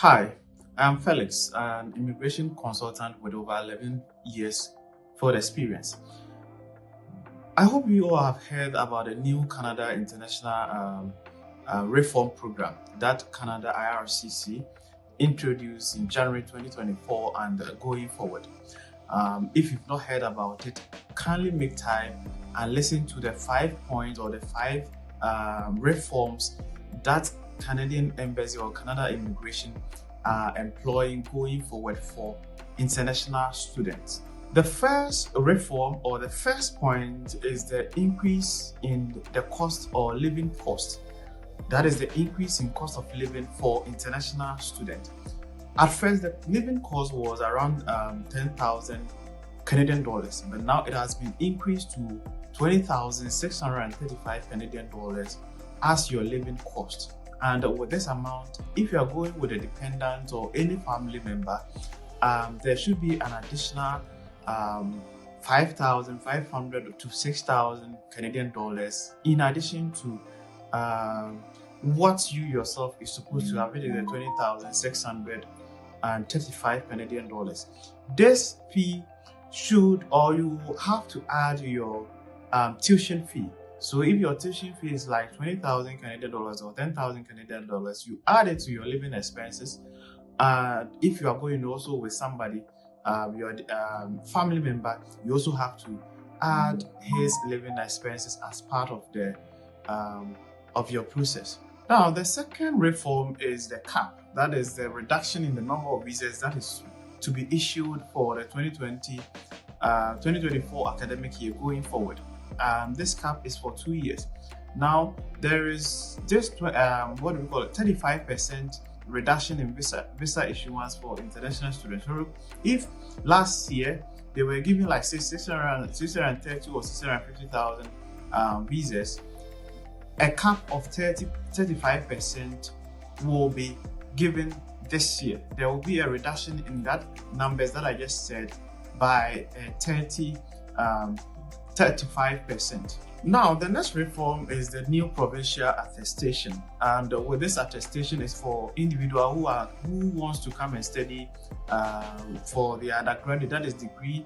Hi, I'm Felix, an immigration consultant with over 11 years field experience. I hope you all have heard about the new Canada International Reform Program that Canada Ircc introduced in January 2024 and going forward. If you've not heard about it, kindly make time and listen to the 5 points or the five reforms that Canadian Embassy or Canada Immigration are employing going forward for international students. The first reform or the first point is the increase in the cost or living cost. That is the increase in cost of living for international students. At first, the living cost was around 10,000 Canadian dollars, but now it has been increased to 20,635 Canadian dollars as your living cost. And with this amount, if you are going with a dependent or any family member, there should be an additional 5,500 to 6,000 Canadian dollars in addition to what you yourself is supposed to have, it is the 20,635 Canadian dollars. This fee should, or you have to add your tuition fee. So if your tuition fee is like 20,000 Canadian dollars or 10,000 Canadian dollars, you add it to your living expenses. If you are going also with somebody, your family member, you also have to add his living expenses as part of the of your process. Now, the second reform is the cap. That is the reduction in the number of visas that is to be issued for the 2024 academic year going forward. This cap is for 2 years. Now, there is just 35% reduction in visa issuance for international students. So if last year they were giving like 630 or 650,000 visas, a cap of 35% will be given this year. There will be a reduction in that numbers that I just said by 35%. Now, the next reform is the new provincial attestation, and with this attestation is for individual who wants to come and study for the undergraduate, that is degree,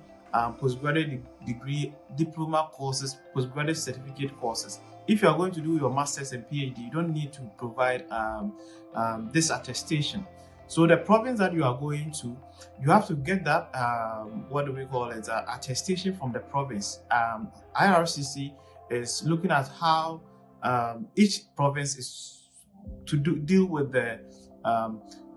postgraduate degree, diploma courses, postgraduate certificate courses. If you are going to do your master's and PhD, you don't need to provide this attestation. So the province that you are going to, you have to get that attestation from the province. Ircc is looking at how each province is to deal with the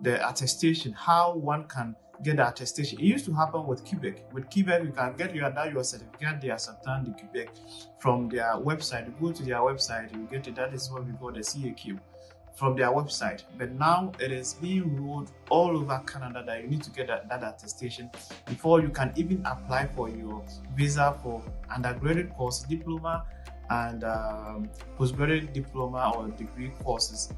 attestation, how one can get the attestation. It used to happen with Quebec. With Quebec, you can get your certificate de acceptance de Quebec from their website. You go to their website, you get it. That is what we call the CAQ from their website. But now it is being rolled all over Canada that you need to get that attestation before you can even apply for your visa for undergraduate course, diploma, and postgraduate diploma or degree courses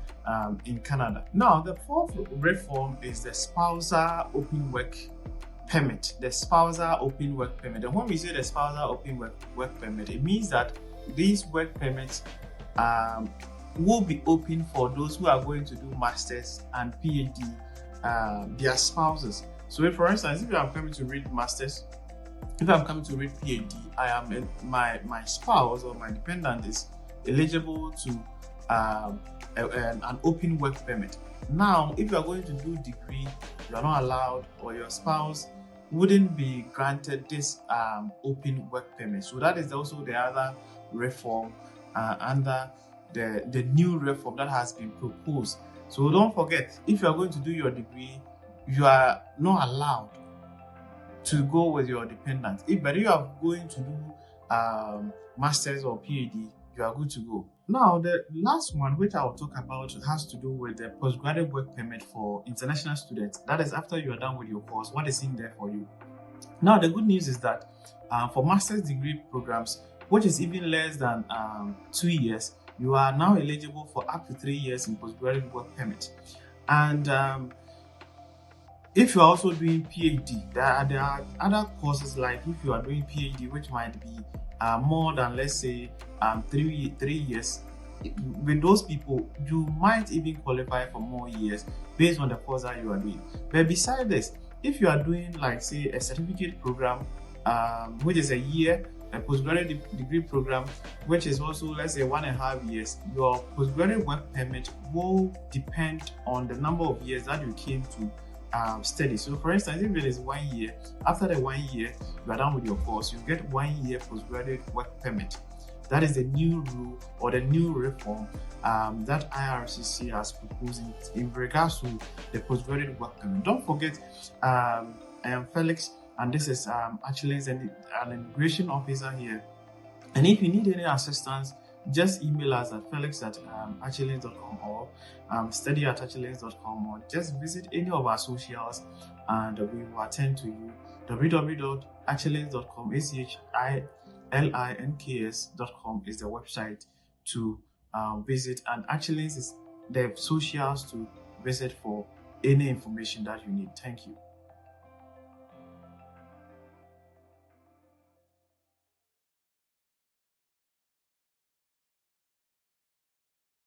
in Canada. Now, the fourth reform is the spousal open work permit. The spousal open work permit. And when we say the spousal open work permit, it means that these work permits will be open for those who are going to do masters and PhD, their spouses. So if, for instance, if I'm coming to read masters, if I'm coming to read PhD, my spouse or my dependent is eligible to an open work permit. Now, if you are going to do degree, you are not allowed, or your spouse wouldn't be granted this open work permit. So that is also the other reform under the new reform that has been proposed. So don't forget, if you are going to do your degree, you are not allowed to go with your dependent. But if you are going to do masters or PhD, you are good to go. Now, the last one which I will talk about has to do with the postgraduate work permit for international students. That is after you are done with your course, what is in there for you. Now, the good news is that for master's degree programs, which is even less than 2 years, you are now eligible for up to 3 years in postgraduate work permit. And if you are also doing PhD, there are other courses, like if you are doing PhD, which might be more than, let's say, 3 years, with those people, you might even qualify for more years based on the course that you are doing. But beside this, if you are doing, like, say, a certificate program, which is a year, a postgraduate degree program, which is also, let's say, 1.5 years, your postgraduate work permit will depend on the number of years that you came to study. So, for instance, if it is 1 year, after the 1 year you are done with your course, you get 1 year postgraduate work permit. That is the new rule or the new reform that Ircc has proposed in regards to the postgraduate work permit. Don't forget, I am Felix, and this is actually an immigration officer here. And if you need any assistance, just email us at felix@achillins.com or study@achillins.com, or just visit any of our socials and we will attend to you. www.achillins.com, ACHILINKS.com is the website to visit, and Achillins is the socials to visit for any information that you need. Thank you.